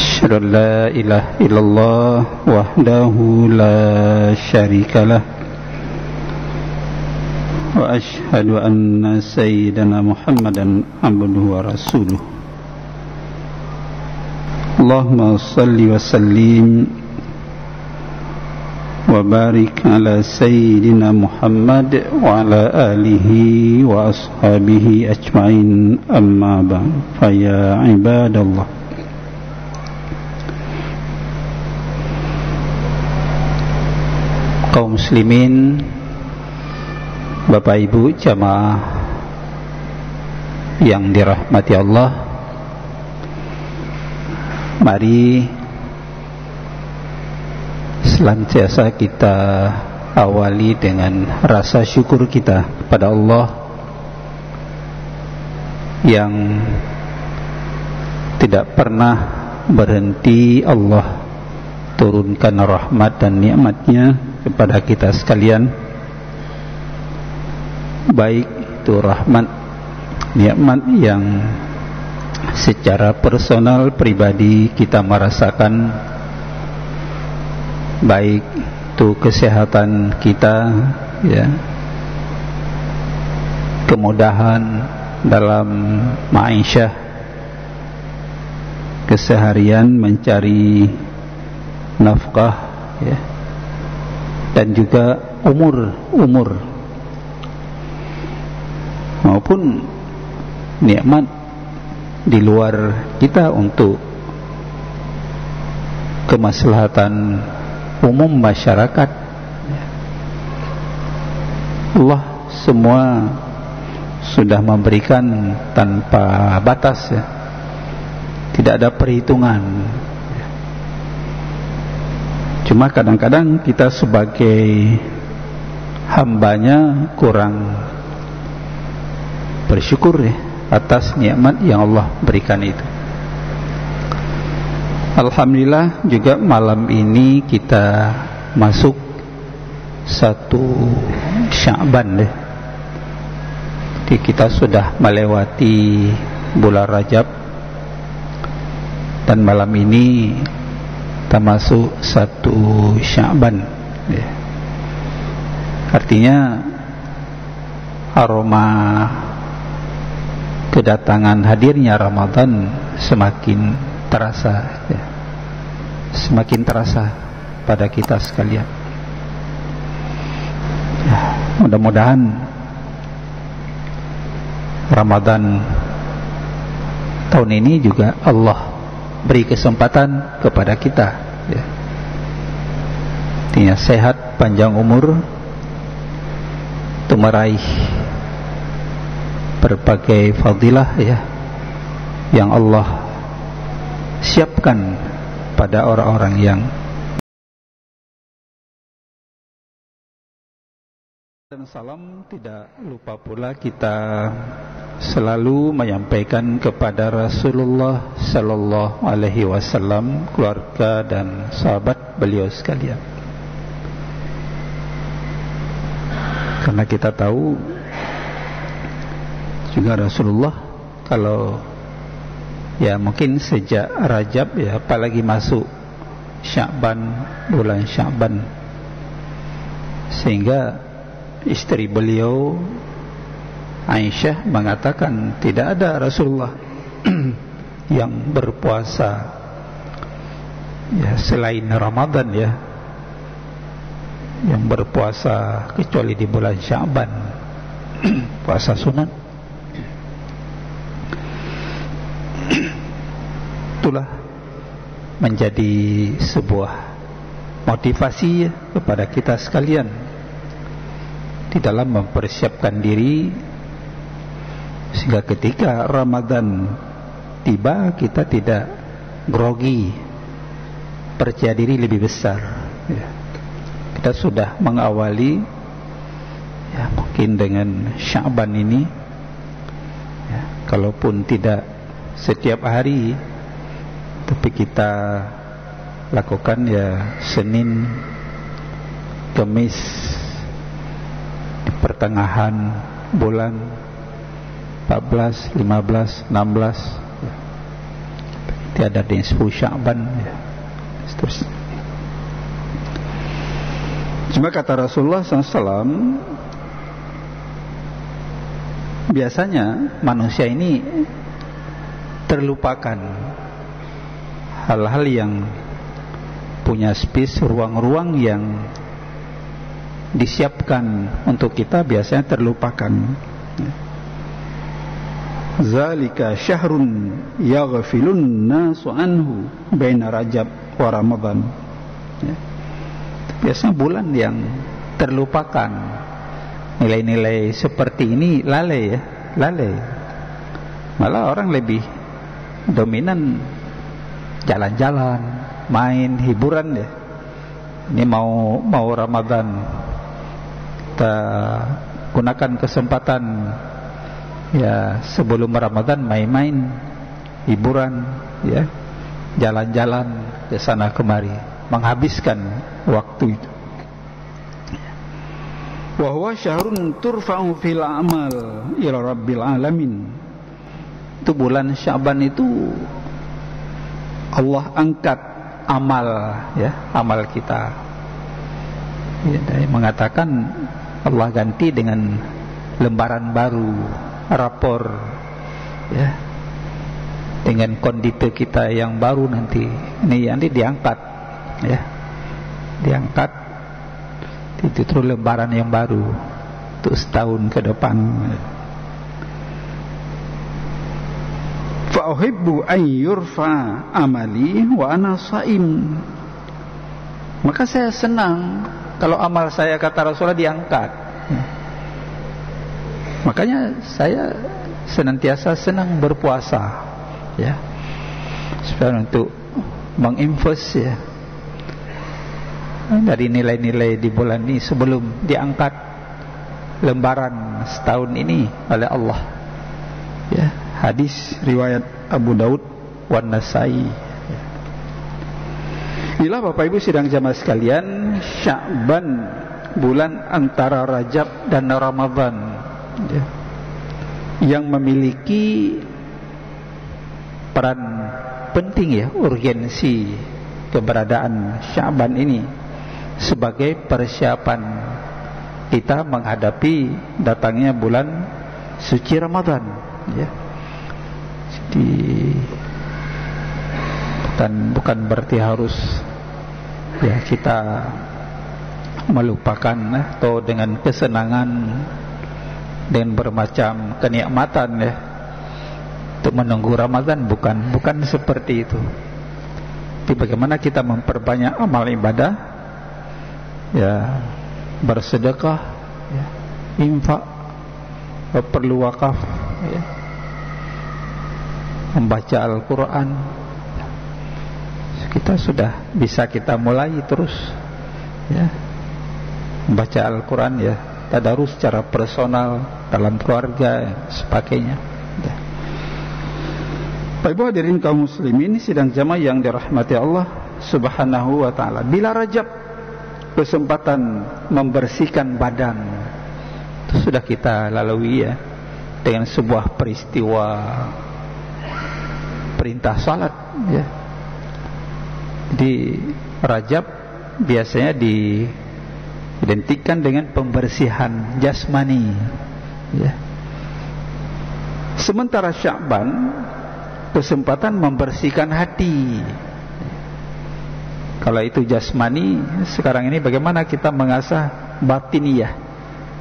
أشهد أن لا إله إلا الله وحده لا شريك له وأشهد أن سيدنا محمدا عبده ورسوله اللهم صل وسلم وبارك على سيدنا محمد وعلى آله وأصحابه أجمعين أما بعد فيا عباد الله kaum muslimin, Bapak Ibu jamaah yang dirahmati Allah, mari senantiasa kita awali dengan rasa syukur kita kepada Allah yang tidak pernah berhenti Allah turunkan rahmat dan nikmatnya kepada kita sekalian, baik itu rahmat nikmat yang secara personal pribadi kita merasakan, baik itu kesehatan kita, ya, kemudahan dalam ma'isyah, keseharian mencari nafkah, ya, dan juga umur maupun nikmat di luar kita untuk kemaslahatan umum masyarakat. Allah semua sudah memberikan tanpa batas, ya, tidak ada perhitungan. Cuma kadang-kadang kita sebagai hambanya kurang bersyukur, ya, atas nikmat yang Allah berikan itu. Alhamdulillah juga malam ini kita masuk 1 Sya'ban, ya. Jadi kita sudah melewati bulan Rajab dan malam ini kita masuk 1 Sya'ban, ya. Artinya aroma kedatangan hadirnya Ramadan semakin terasa, ya, semakin terasa pada kita sekalian, ya. Mudah-mudahan Ramadan tahun ini juga Allah beri kesempatan kepada kita, ya, artinya sehat, panjang umur untuk meraih berbagai fadilah, ya, yang Allah siapkan pada orang-orang yang. Dan salam tidak lupa pula kita selalu menyampaikan kepada Rasulullah Sallallahu Alaihi Wasallam, keluarga dan sahabat beliau sekalian, karena kita tahu juga Rasulullah kalau, ya, mungkin sejak Rajab, ya, apalagi masuk Sya'ban, bulan Sya'ban, sehingga istri beliau Aisyah mengatakan tidak ada Rasulullah yang berpuasa, ya, selain Ramadan, ya, yang berpuasa kecuali di bulan Sya'ban, puasa sunat. Itulah menjadi sebuah motivasi, ya, kepada kita sekalian di dalam mempersiapkan diri sehingga ketika Ramadan tiba kita tidak grogi, percaya diri lebih besar, ya. Kita sudah mengawali, ya, mungkin dengan Sya'ban ini, ya, kalaupun tidak setiap hari, tapi kita lakukan, ya, Senin, Kamis, di pertengahan bulan 14, 15, 16, tiada nisfu Sya'ban, ya, seterusnya. Cuma kata Rasulullah SAW, biasanya manusia ini terlupakan hal-hal yang punya space, ruang-ruang yang disiapkan untuk kita, biasanya terlupakan. Zalika syahrun yaghfilun nasu anhu baina Rajab wa Ramadan. Ya. Biasanya bulan yang terlupakan. Nilai-nilai seperti ini lalai, ya, lalai. Malah orang lebih dominan jalan-jalan, main, hiburan, ya. Ini mau Ramadan, kita gunakan kesempatan, ya, sebelum Ramadan main-main, hiburan, ya, jalan-jalan ke sana kemari, menghabiskan waktu itu. Wa huwa syahrun turfa'u fil amal ila rabbil alamin. Itu bulan Sya'ban itu Allah angkat amal, ya, amal kita. Ya, mengatakan Allah ganti dengan lembaran baru, rapor, ya, dengan kondisi kita yang baru nanti. Ini nanti diangkat, ya, diangkat, itu terus lembaran yang baru untuk setahun ke depan. Fa uhibbu an yurfa amali wa ana shaim. Maka saya senang kalau amal saya, kata Rasulullah, diangkat. Makanya saya senantiasa senang berpuasa, ya, supaya untuk menginvest, ya, dari nilai-nilai di bulan ini sebelum diangkat lembaran setahun ini oleh Allah, ya. Hadis riwayat Abu Daud wan Nasai. Inilah Bapak Ibu sidang jamaah sekalian, Sya'ban, bulan antara Rajab dan Ramadan, ya, yang memiliki peran penting, ya, urgensi keberadaan Sya'ban ini sebagai persiapan kita menghadapi datangnya bulan suci Ramadan, ya. Jadi bukan berarti harus, ya, kita melupakan atau dengan kesenangan, dengan bermacam kenikmatan, ya, untuk menunggu Ramadan, bukan seperti itu. Tapi bagaimana kita memperbanyak amal ibadah, ya, bersedekah, ya, infak, perlu wakaf, ya, membaca Al-Quran. Kita sudah bisa kita mulai terus, ya, membaca Al-Quran, ya, tadarus secara personal dalam keluarga, sebagainya, ya. Bapak Ibu hadirin kaum muslimin sidang jamaah yang dirahmati Allah Subhanahu wa ta'ala, bila Rajab kesempatan membersihkan badan itu sudah kita lalui, ya, dengan sebuah peristiwa perintah salat, ya. Di Rajab biasanya diidentikan dengan pembersihan jasmani, ya. Sementara Sya'ban kesempatan membersihkan hati. Kalau itu jasmani, sekarang ini bagaimana kita mengasah batiniyah,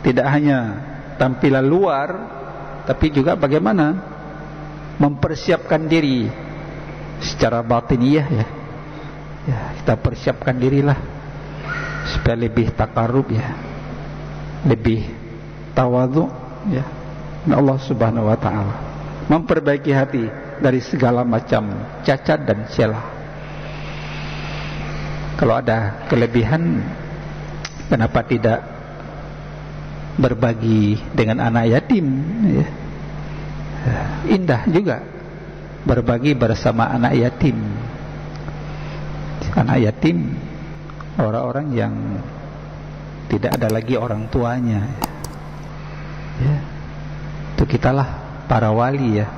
tidak hanya tampilan luar, tapi juga bagaimana mempersiapkan diri secara batiniyah, ya. Ya, kita persiapkan dirilah supaya lebih takarrub, ya, lebih tawadhu, ya, Allah Subhanahu wa ta'ala, memperbaiki hati dari segala macam cacat dan celah. Kalau ada kelebihan, kenapa tidak berbagi dengan anak yatim, ya? Indah juga berbagi bersama anak yatim. Anak yatim orang-orang yang tidak ada lagi orang tuanya, ya. Itu kitalah para wali, ya,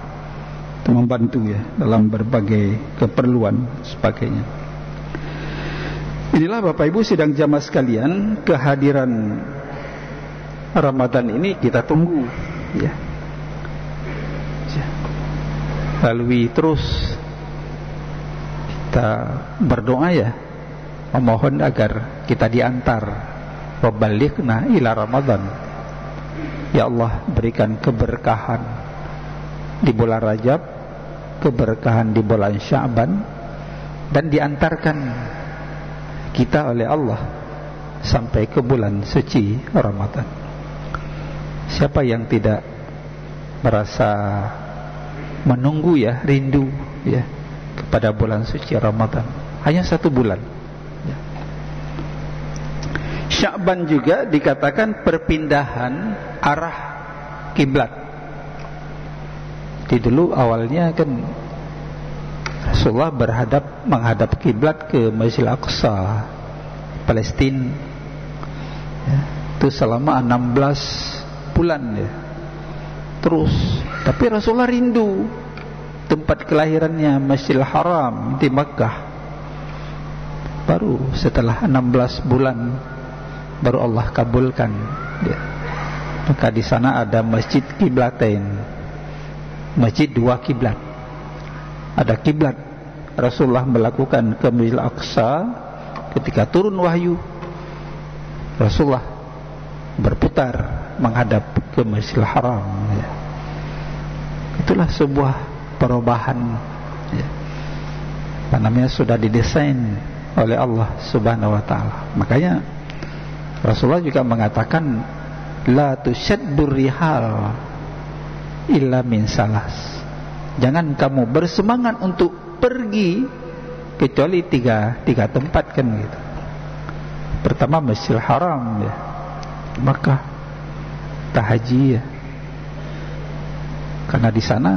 untuk membantu ya dalam berbagai keperluan sebagainya. Inilah Bapak Ibu sidang jamaah sekalian, kehadiran Ramadan ini kita tunggu ya. Lalui terus kita berdoa ya, memohon agar kita diantar wabalighna ila Ramadan. Ya Allah, berikan keberkahan di bulan Rajab, keberkahan di bulan Sya'ban, dan diantarkan kita oleh Allah sampai ke bulan suci Ramadan. Siapa yang tidak merasa menunggu ya, rindu ya kepada bulan suci Ramadan? Hanya 1 bulan ya. Sya'ban juga dikatakan perpindahan arah kiblat. Di dulu awalnya kan Rasulullah menghadap kiblat ke Masjidil Aqsa, Palestina ya. Itu selama 16 bulan ya. Terus, tapi Rasulullah rindu tempat kelahirannya, Masjidil Haram di Makkah. Baru setelah 16 bulan baru Allah kabulkan ya. Maka di sana ada Masjid Kiblatain, masjid 2 kiblat. Ada kiblat Rasulullah melakukan ke Masjidil Aqsa ketika turun wahyu. Rasulullah berputar menghadap ke Masjidil Haram ya. Itulah sebuah perubahan ya. Namanya sudah didesain oleh Allah Subhanahu wa taala. Makanya Rasulullah juga mengatakan la tusyaddur rihal illa min salas. Jangan kamu bersemangat untuk pergi kecuali tiga tempat kan gitu. Pertama Masjidil Haram ya, Makkah, haji ya. Karena di sana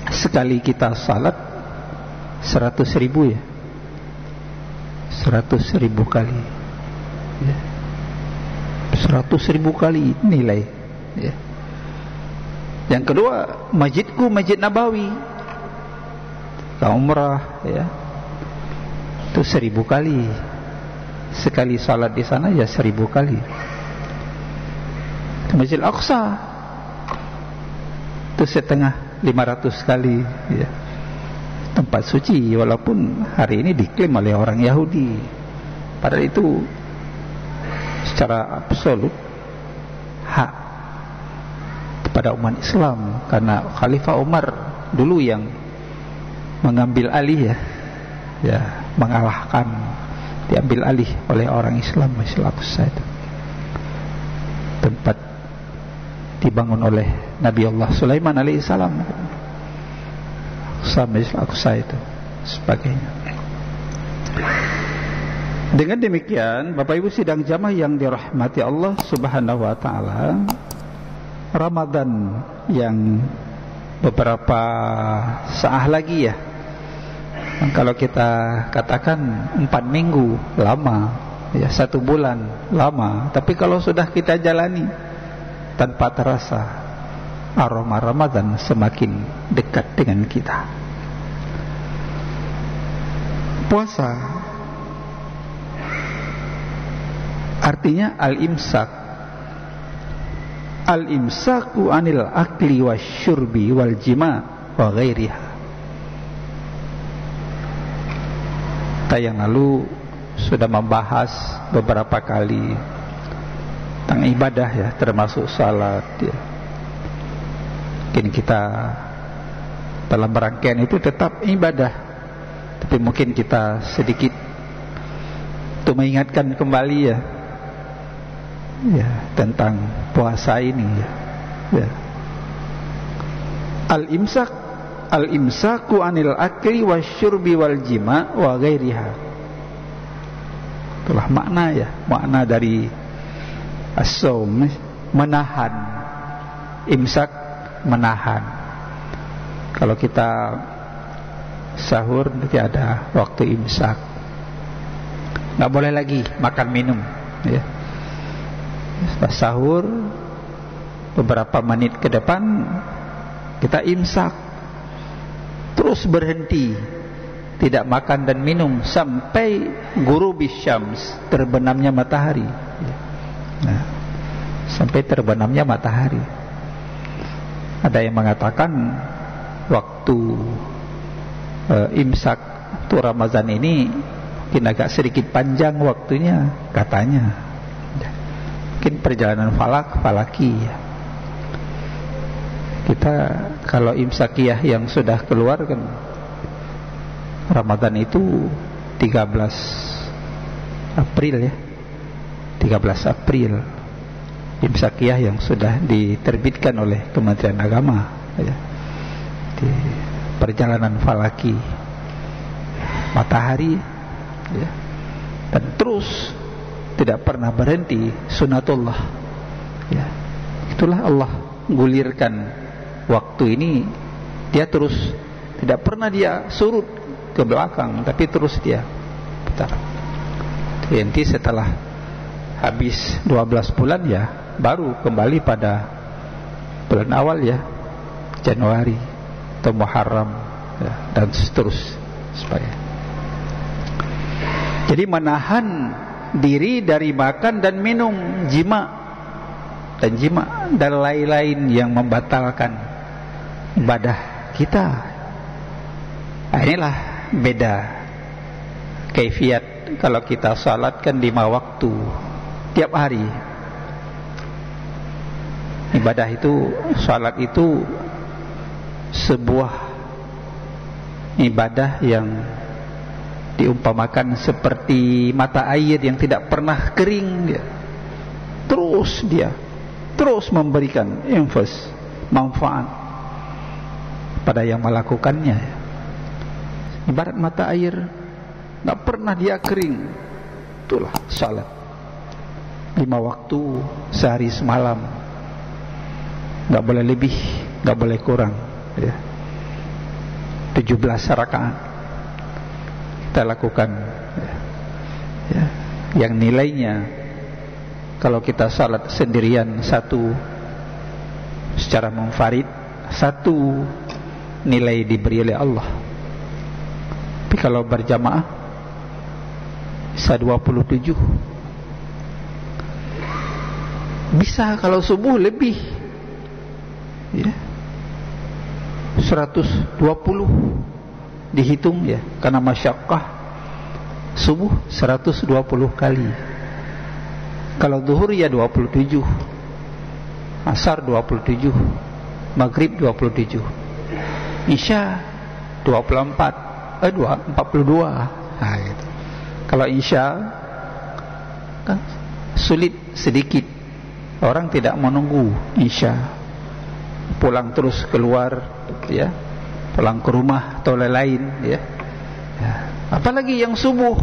sekali kita salat 100.000 ya, 100.000 kali ya. 100.000 kali nilai ya. Yang kedua masjidku, Masjid Nabawi, kalau umrah ya, itu 1000 kali. Sekali salat di sana ya 1000 kali. Masjid Al-Aqsa itu setengah 500 kali ya. Tempat suci walaupun hari ini diklaim oleh orang Yahudi, padahal itu secara absolut hak kepada umat Islam, karena Khalifah Umar dulu yang mengambil alih ya, mengalahkan, diambil alih oleh orang Islam. Masjid Al-Aqsa itu tempat dibangun oleh Nabi Allah Sulaiman alaihissalam. Masjid Al-Aqsa itu sebagainya. Dengan demikian Bapak Ibu sidang jamaah yang dirahmati Allah Subhanahu wa taala, Ramadan yang beberapa saat lagi ya, kalau kita katakan 4 minggu lama ya, 1 bulan lama, tapi kalau sudah kita jalani tanpa terasa, aroma Ramadan semakin dekat dengan kita. Puasa artinya al-imsak. Al-imsaku anil akli wasyurbi wal jima wa ghairiha. Kita yang lalu sudah membahas beberapa kali tentang ibadah ya, termasuk salat ya. Mungkin kita dalam rangkaian itu tetap ibadah, tapi mungkin kita sedikit untuk mengingatkan kembali ya tentang puasa ini ya. Al-imsaku anil akli wasyurbi wal jima wa ghairiha. Itulah makna ya, makna dari as-saum, menahan. Imsak, menahan. Kalau kita sahur nanti ada waktu imsak, nggak boleh lagi makan minum ya. Setelah sahur beberapa menit ke depan kita imsak, terus berhenti, tidak makan dan minum sampai ghurubis syams, terbenamnya matahari. Nah, sampai terbenamnya matahari. Ada yang mengatakan waktu imsak untuk Ramadan ini mungkin agak sedikit panjang waktunya, katanya. Mungkin perjalanan falaki. Kita kalau imsakiyah yang sudah keluar kan, Ramadan itu 13 April ya, 13 April imsakiyah yang sudah diterbitkan oleh Kementerian Agama ya. Di perjalanan falaki matahari ya. Dan terus tidak pernah berhenti, sunatullah ya. Itulah Allah gulirkan waktu ini, dia terus, tidak pernah dia surut ke belakang, tapi terus dia putar. Nanti setelah habis 12 bulan ya, baru kembali pada bulan awal ya, Januari atau Muharram ya, dan seterusnya. Supaya jadi menahan diri dari makan dan minum, jima dan lain-lain yang membatalkan ibadah kita. Nah, inilah beda kaifiat kalau kita salatkan 5 waktu tiap hari. Ibadah itu, salat itu sebuah ibadah yang diumpamakan seperti mata air yang tidak pernah kering. Dia terus memberikan manfaat pada yang melakukannya. Ibarat mata air, tidak pernah dia kering. Itulah salat 5 waktu sehari semalam, tidak boleh lebih, tidak boleh kurang ya. 17 rakaat kita lakukan ya. Yang nilainya kalau kita salat sendirian satu secara munfarid, satu nilai diberi oleh Allah. Tapi kalau berjamaah bisa 27. Bisa kalau subuh lebih ya, 120 dihitung ya, karena masyaqqah subuh 120 kali. Kalau zuhur ya 27, asar 27, maghrib 27, isya 42. Nah, gitu. Kalau isya kan sulit sedikit, orang tidak menunggu isya, pulang terus keluar ya, pulang ke rumah atau lain-lain ya. Apalagi yang subuh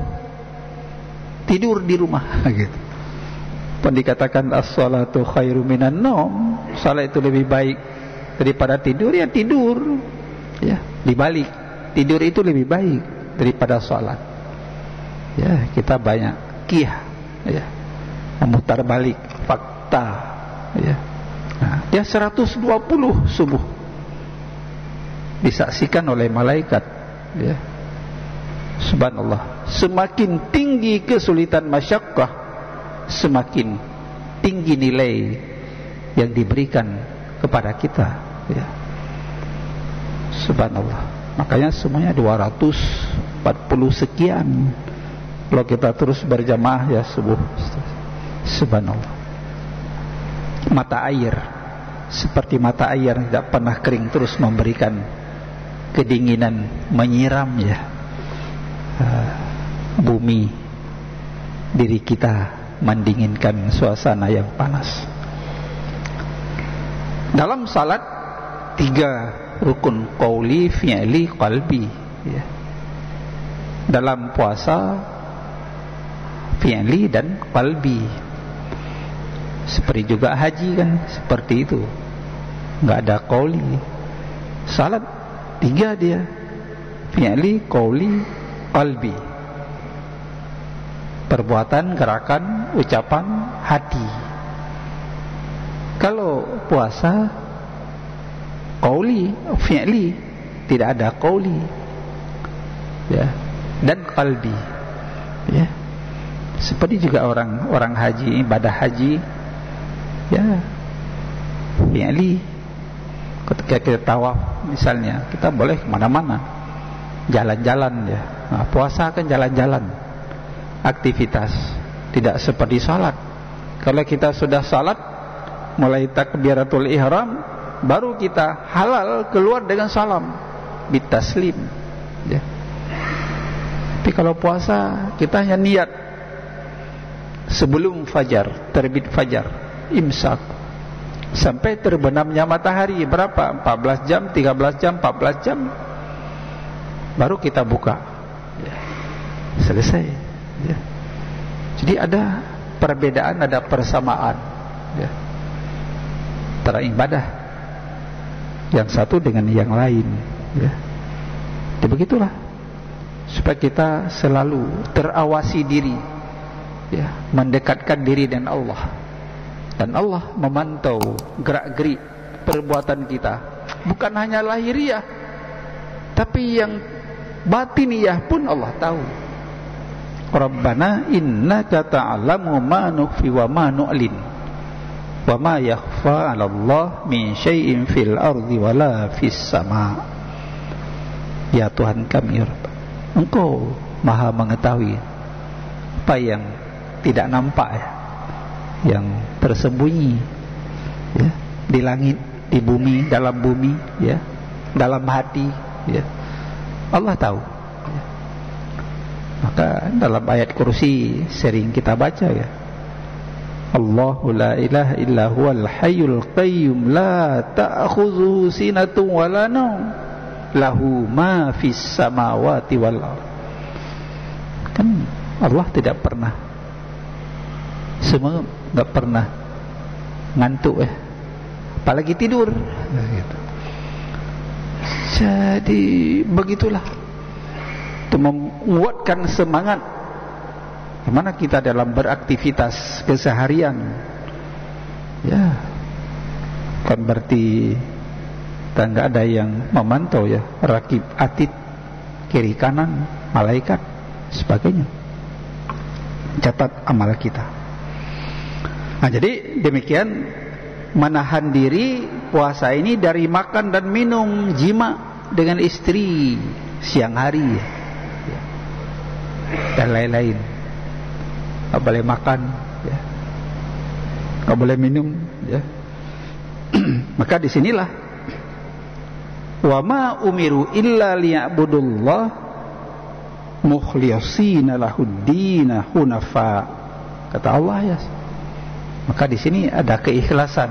tidur di rumah gitu. Pun dikatakan as-salatu khairu minan naum, salat itu lebih baik daripada tidur, ya tidur ya. Dibalik, tidur itu lebih baik daripada salat ya. Kita banyak qiyah ya, memutar balik fakta ya. Nah, dia 120 subuh disaksikan oleh malaikat ya. Subhanallah, semakin tinggi kesulitan masyaqqah, semakin tinggi nilai yang diberikan kepada kita ya. Subhanallah, makanya semuanya 240 sekian kalau kita terus berjamaah ya subuh. Subhanallah, mata air seperti mata air tidak pernah kering, terus memberikan kedinginan, menyiram ya bumi, diri kita, mendinginkan suasana yang panas. Dalam salat 3 rukun, qauli, fi'li, qalbi ya. Dalam puasa fi'li dan qalbi. Seperti juga haji kan seperti itu, nggak ada qauli. Salat 3 dia, fi'li, qauli, qalbi. Perbuatan, gerakan, ucapan, hati. Kalau puasa qauli, fi'li, tidak ada qauli, ya, dan qalbi, ya. Seperti juga orang haji, ibadah haji, ya, fi'li. Ketika kita tawaf misalnya, kita boleh kemana-mana, jalan-jalan, ya. Nah, puasa kan jalan-jalan, aktivitas, tidak seperti salat. Kalau kita sudah salat, mulai takbiratul ihram, baru kita halal keluar dengan salam, bitaslim, ya. Tapi kalau puasa, kita hanya niat sebelum fajar, terbit fajar, imsak, sampai terbenamnya matahari, berapa? 14 jam, 13 jam, 14 jam, baru kita buka, ya. Selesai, ya. Jadi ada perbedaan, ada persamaan, ya, antara ibadah yang satu dengan yang lain, ya. Jadi begitulah, supaya kita selalu terawasi diri, ya, mendekatkan diri dengan Allah. Dan Allah memantau gerak-gerik perbuatan kita, bukan hanya lahiriah, tapi yang batiniyah pun Allah tahu. Rabbana innaka ta'lamu ma nukhfi wa ma nu'lin wa ma yakhfa 'ala Allah min syai'in fil ardi wala fis sama'. Ya Tuhan kami, Engkau Maha mengetahui apa yang tidak nampak, ya, yang tersembunyi, ya, di langit, di bumi, dalam bumi, ya, dalam hati, ya. Allah tahu, ya. Maka dalam ayat kursi sering kita baca, ya, Allahu la ilaha illa huwal hayyul qayyum la ta'khudhuhu sinatun wa la nawm lahu ma fis samawati wal ardh. Kan Allah tidak pernah, semua enggak pernah ngantuk, ya, apalagi tidur, gitu. Jadi begitulah, itu menguatkan semangat gimana kita dalam beraktivitas keseharian, ya. Kan berarti kita nggak ada yang memantau, ya, rakib atid, kiri kanan, malaikat, sebagainya, catat amal kita. Nah, jadi demikian menahan diri puasa ini dari makan dan minum, jima dengan istri siang hari, ya, dan lain-lain. Nggak boleh makan, ya, nggak boleh minum, ya. Maka disinilah wa ma umiru illa liya'budullah mukhlishina lahuddina hunafa, kata Allah, ya. Maka di sini ada keikhlasan,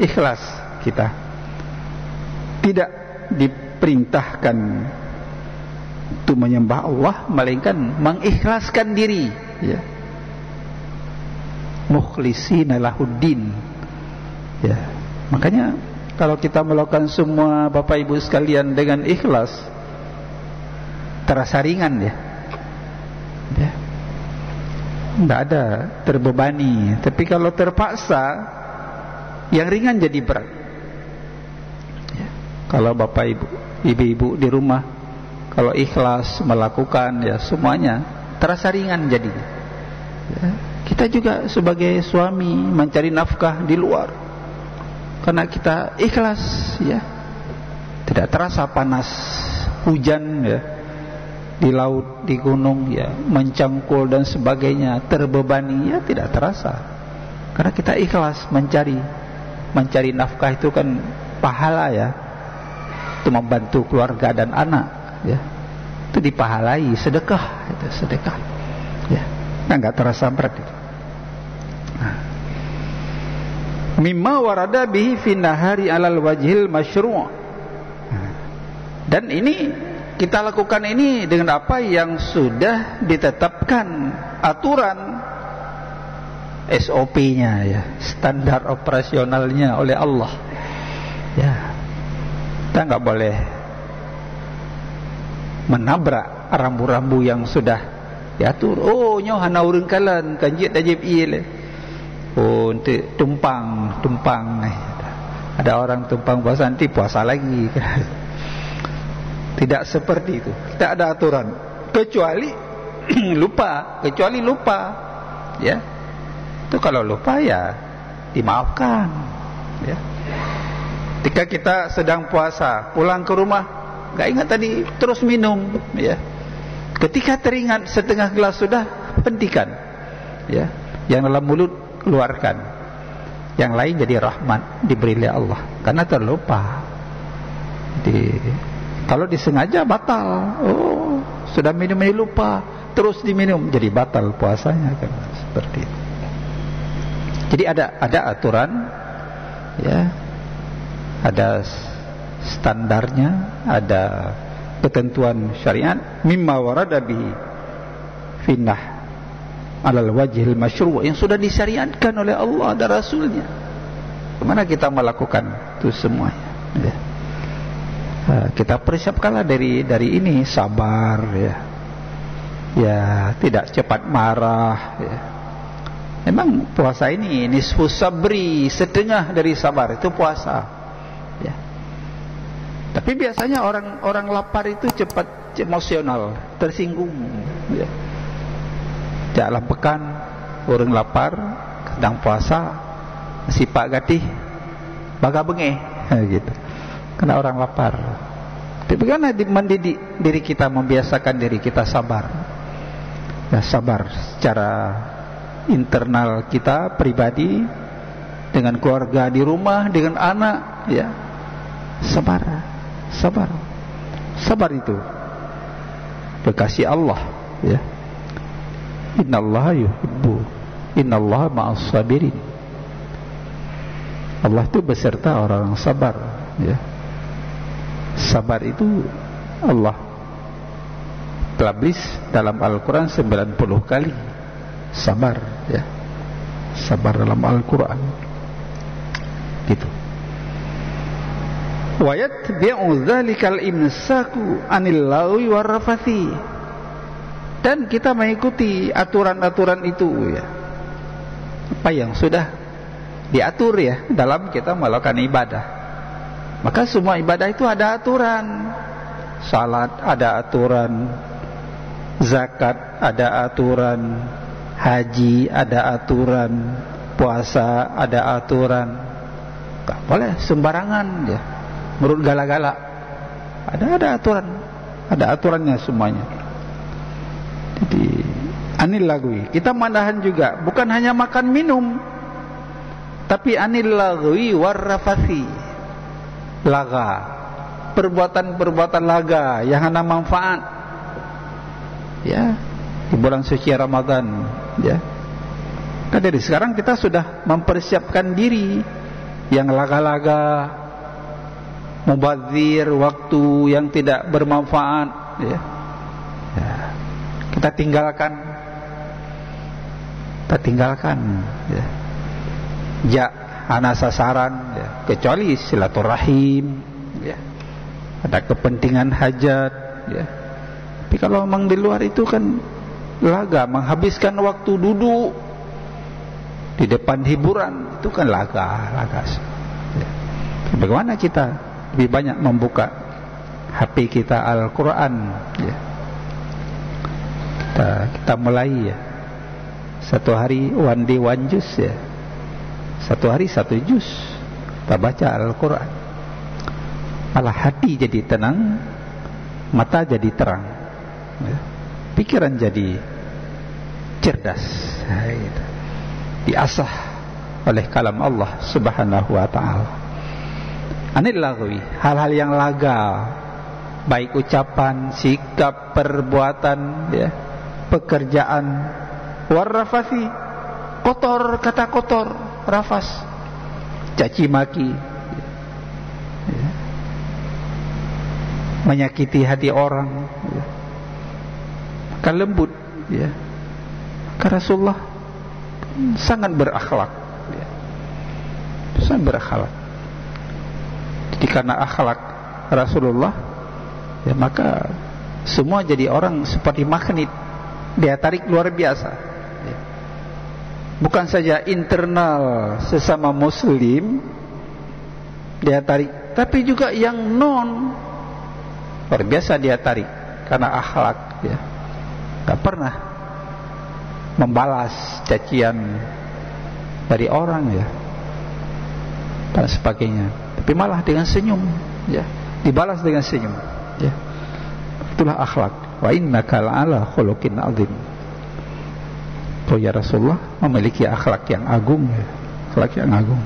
ikhlas kita. Tidak diperintahkan untuk menyembah Allah, melainkan mengikhlaskan diri, ya. Mukhlishina lahuddin, ya. Makanya kalau kita melakukan semua Bapak Ibu sekalian dengan ikhlas, terasa ringan, ya. Ya. Tidak ada terbebani. Tapi kalau terpaksa, yang ringan jadi berat, ya. Kalau Bapak Ibu, ibu-ibu di rumah, kalau ikhlas melakukan, ya, semuanya terasa ringan jadi, ya. Kita juga sebagai suami mencari nafkah di luar, karena kita ikhlas, ya, tidak terasa panas hujan, ya, di laut, di gunung, ya, mencangkul dan sebagainya, terbebani, ya, tidak terasa, karena kita ikhlas mencari nafkah. Itu kan pahala, ya, itu membantu keluarga dan anak, ya, itu dipahalai, sedekah, itu sedekah, ya, nah, nggak terasa berat itu. Mimma warada bihi fi nahari alal wajhil masyru'. Dan ini kita lakukan ini dengan apa yang sudah ditetapkan aturan SOP-nya, ya, standar operasionalnya oleh Allah, ya. Kita nggak boleh menabrak rambu-rambu yang sudah diatur. Oh, nyoh hana urang kalan kanjit tajib ieu. Oh, untuk tumpang. Ada orang tumpang puasa, nanti puasa lagi. Tidak seperti itu. Tidak ada aturan kecuali lupa, ya. Itu kalau lupa ya dimaafkan, ya. Ketika kita sedang puasa, pulang ke rumah nggak ingat tadi, terus minum, ya. Ketika teringat setengah gelas sudah, hentikan, ya. Yang dalam mulut keluarkan, yang lain jadi rahmat diberi oleh Allah karena terlupa. Jadi kalau disengaja batal. Oh, sudah minum ini lupa, terus diminum, jadi batal puasanya, kan seperti itu. Jadi ada aturan, ya, ada standarnya, ada ketentuan syariat, mimma warada bihi finnah alal wajhil masyru', yang sudah disyariatkan oleh Allah dan Rasulnya. Bagaimana kita melakukan itu semuanya, ya. Kita persiapkanlah dari ini, sabar, ya. Ya, tidak cepat marah, ya. Memang puasa ini nisfus sabri, setengah dari sabar itu puasa, ya. Tapi biasanya orang lapar itu cepat emosional, tersinggung, ya. Dalam pekan orang lapar, sedang puasa, sipak gatih, baga bengeh, gitu. Karena orang lapar. Tapi bagaimana mendidik diri kita, membiasakan diri kita sabar, ya, sabar secara internal kita pribadi, dengan keluarga di rumah, dengan anak, ya. Sabar itu kekasih Allah, ya. Innallaha ma'as sabirin. Allah itu beserta orang sabar, ya. Sabar itu Allah telah tulis dalam Al-Quran 90 kali. Sabar, ya. Sabar dalam Al-Quran, gitu. Wa yatbi'u dzalikal imsaku 'anil lagwi warrafathi. Dan kita mengikuti aturan-aturan itu, ya. Apa yang sudah diatur, ya, dalam kita melakukan ibadah. Maka semua ibadah itu ada aturan. Salat ada aturan, zakat ada aturan, haji ada aturan, puasa ada aturan. Gak boleh sembarangan, ya, menurut gala-gala. Ada aturan, ada aturannya semuanya. Jadi anil lagwi, kita menahan juga, bukan hanya makan minum, tapi anil lagwi warrafathi, laga, perbuatan-perbuatan laga yang hanya manfaat, ya, di bulan suci Ramadan, ya. Kan dari sekarang kita sudah mempersiapkan diri, yang laga-laga, mubazir waktu yang tidak bermanfaat, ya. Ya, kita tinggalkan, ya. Hana sasaran, ya, kecuali silaturahim, ya. Ada kepentingan hajat, ya. Tapi kalau memang di luar itu kan laga, menghabiskan waktu duduk di depan hiburan, itu kan laga, ya. Bagaimana kita lebih banyak membuka HP kita Al-Quran, ya. Kita mulai, ya, satu hari one day one juz, ya. Satu hari satu juz kita baca Al-Quran, malah hati jadi tenang, mata jadi terang, ya. Pikiran jadi cerdas, ya, gitu. Diasah oleh kalam Allah Subhanahu wa ta'ala. Anil lagwi, hal-hal yang laga, baik ucapan, sikap, perbuatan, ya, pekerjaan. Warrafathi, kotor, kata kotor, rafas, caci maki, ya. Menyakiti hati orang, ya. Maka lembut, ya. Maka Rasulullah sangat berakhlak, ya. Sangat berakhlak. Jadi karena akhlak Rasulullah, ya, maka semua jadi orang seperti magnet, dia tarik luar biasa, ya. Bukan saja internal sesama muslim dia tarik, tapi juga yang non luar biasa dia tarik karena akhlak, ya. Gak pernah membalas cacian dari orang, ya, dan sebagainya, tapi malah dengan senyum, ya, dibalas dengan senyum, ya. Itulah akhlak. Wa innaka la'ala khuluqin azim. Oh ya, Rasulullah memiliki akhlak yang agung, ya. Akhlak yang agung.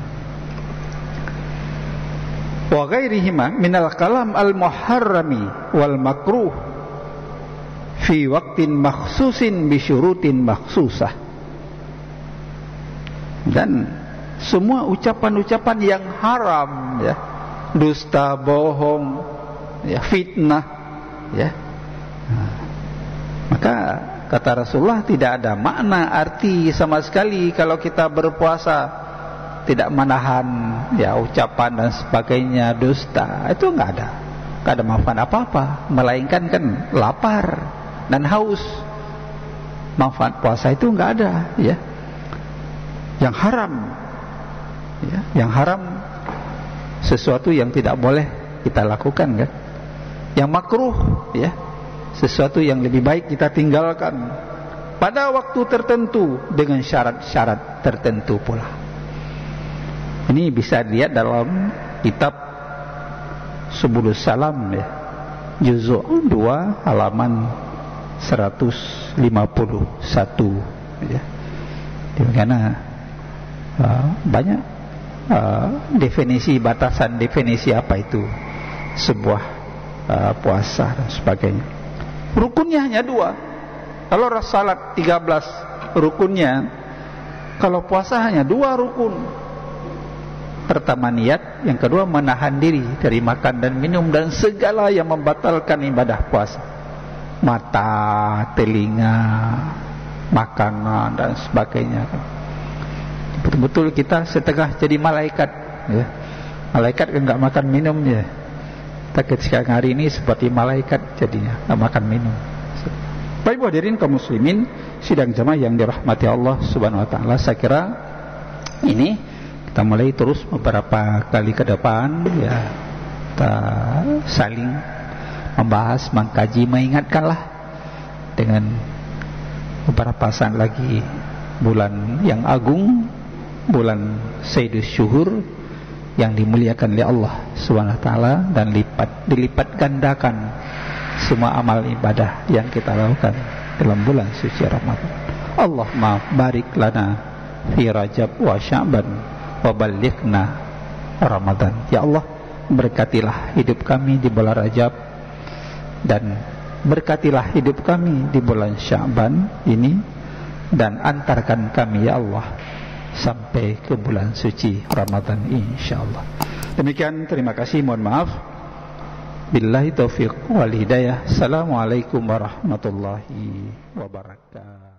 Wa ghairihima minal kalam al-muharrami wal makruh fi waqtin makhsusin bi syurutin makhsusah. Dan semua ucapan-ucapan yang haram, ya, dusta, bohong, ya, fitnah, ya. Maka kata Rasulullah tidak ada makna, arti sama sekali kalau kita berpuasa tidak menahan, ya, ucapan dan sebagainya, dusta, itu nggak ada manfaat apa-apa, melainkan kan lapar dan haus. Manfaat puasa itu nggak ada, ya. Yang haram, ya, yang haram sesuatu yang tidak boleh kita lakukan, kan. Yang makruh, ya, sesuatu yang lebih baik kita tinggalkan pada waktu tertentu dengan syarat-syarat tertentu pula. Ini bisa dilihat dalam kitab Subulus Salam, ya, juzuk 2 halaman 151, ya. Di mana banyak definisi, batasan definisi apa itu sebuah puasa dan sebagainya. Rukunnya hanya 2. Kalau salat 13 rukunnya, kalau puasa hanya 2 rukun. Pertama niat, yang kedua menahan diri dari makan dan minum dan segala yang membatalkan ibadah puasa. Mata, telinga, makanan dan sebagainya. Betul-betul kita setengah jadi malaikat, ya. Malaikat kan nggak makan minum, ya. Tapi sekarang hari ini seperti malaikat jadinya, nggak makan minum. Baik, hadirin kaum muslimin sidang jamaah yang dirahmati Allah Subhanahu wa taala, saya kira ini kita mulai terus beberapa kali ke depan, ya, kita saling membahas, mengkaji, mengingatkanlah dengan beberapa saat lagi bulan yang agung, bulan Sayyidus Syuhur yang dimuliakan oleh Allah Subhanahu wa taala, dan dilipat gandakan semua amal ibadah yang kita lakukan dalam bulan suci Ramadan. Allahumma barik lana fi Rajab wa Sya'ban wa ballighna Ramadan. Ya Allah, berkatilah hidup kami di bulan Rajab dan berkatilah hidup kami di bulan Sya'ban ini, dan antarkan kami, ya Allah, sampai ke bulan suci Ramadan insyaallah. Demikian, terima kasih, mohon maaf. Billahi taufiq wal hidayah. Assalamualaikum warahmatullahi wabarakatuh.